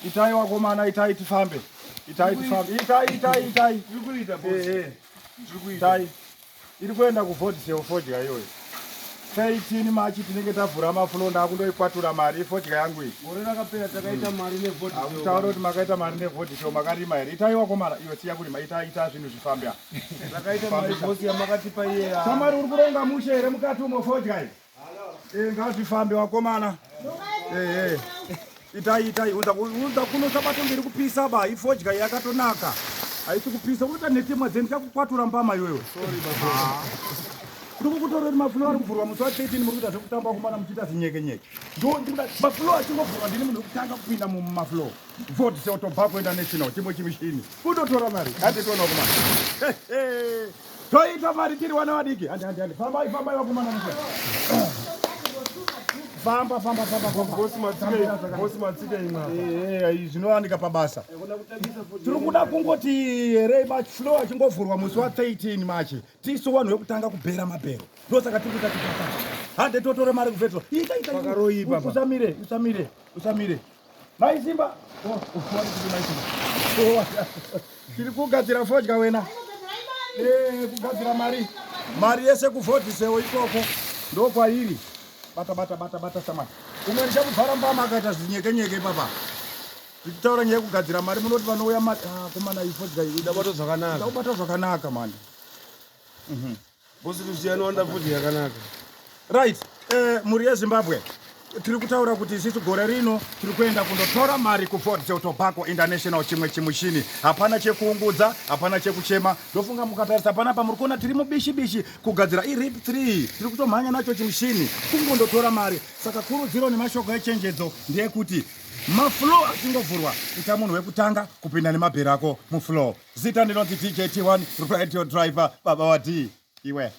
Itai wakomana, itai tifambe. Itai tifambe. Itai. Zvirikuita boss. Itai. Iri kuenda kuvodsel fodya iyoyo. 18 March tinenge tavhura maflow ndakundoikwatura mari fodya yangu iyi. Gore rakapera takaita mari nevodsel. Akutaura kuti makaita mari nevodsel makarima here. Itai wakomana, iwe siya kurima, itai zvinhu zvifambe. Takaita mari boss yamakatipa iye. Shamwari uri kuronga mushe here mukati umo fodya iyi. Ngazvifambe wakomana. Itai unza kunosabata mberi kupisa ba ifodya yakatonaka. Haisi kupisa kuti netemwa dzendikakukwatura mbama iyoyo. Sorry baba. Kuri kutorera maflow ari kuvhurwa musi wa13 muri kuita zvekutamba kumana muchiita zinyekenyeke. Ndo ndikuda maflow achingovhurwa ndini munhu wekutanga kupinda mumaflow. Voedsel Tobacco International chimwe chimishini. Kutotora mari. Hande tona kumana. Toita mari tiri wana vadiki. Hande. Fambai wakumana mukwe. Famba. Boss matsike imwa. Zvinowanika pabasa. Tiri kuda kungoti here maflow achingovhurwa musi wa13 March. Tisu wanhu wekutanga kubhera mabhero. Ndosaka tiri kuita tipata. Hande totora mari kuVoedsel. Pakaroipa. Usamire. Maisimba. Tiri kugadzira fodya wena. Kugadzira mari. Mari yese kuVoedsel ikoko. Ndokwairi. Bata samani. Umwe ndichamubvara mbama akaita zvinyekenyeke papa. Tichitaura nyaya yekugadzira mari munoti vanouya komana ifodya iyi. Ndabata zvakanaka. Ndabata zvakanaka mani. Boss tusiyanoenda futi yakanaka. Right. Muri yeZimbabwe. Tiri kutaura kuti isusu gore rino tiri kuenda kundotora mari kuVoedsel Tobacco International chimwe chimushini. Hapana chekuungudza, hapana chekuchema. Ndofunga mukatarisa panapa muri kuona tiri mubishi kugadzira irip 3. Tiri kutomhanya nacho chimushini. Kungondotora mari. Saka kurudziro nemashoko echenjedzo ndeyekuti maflow achingovhurwa ita munhu wekutanga kupinda nemabhero ako muflow. Zita ndinoti DJT1 radio driver baba wa D. Iwe.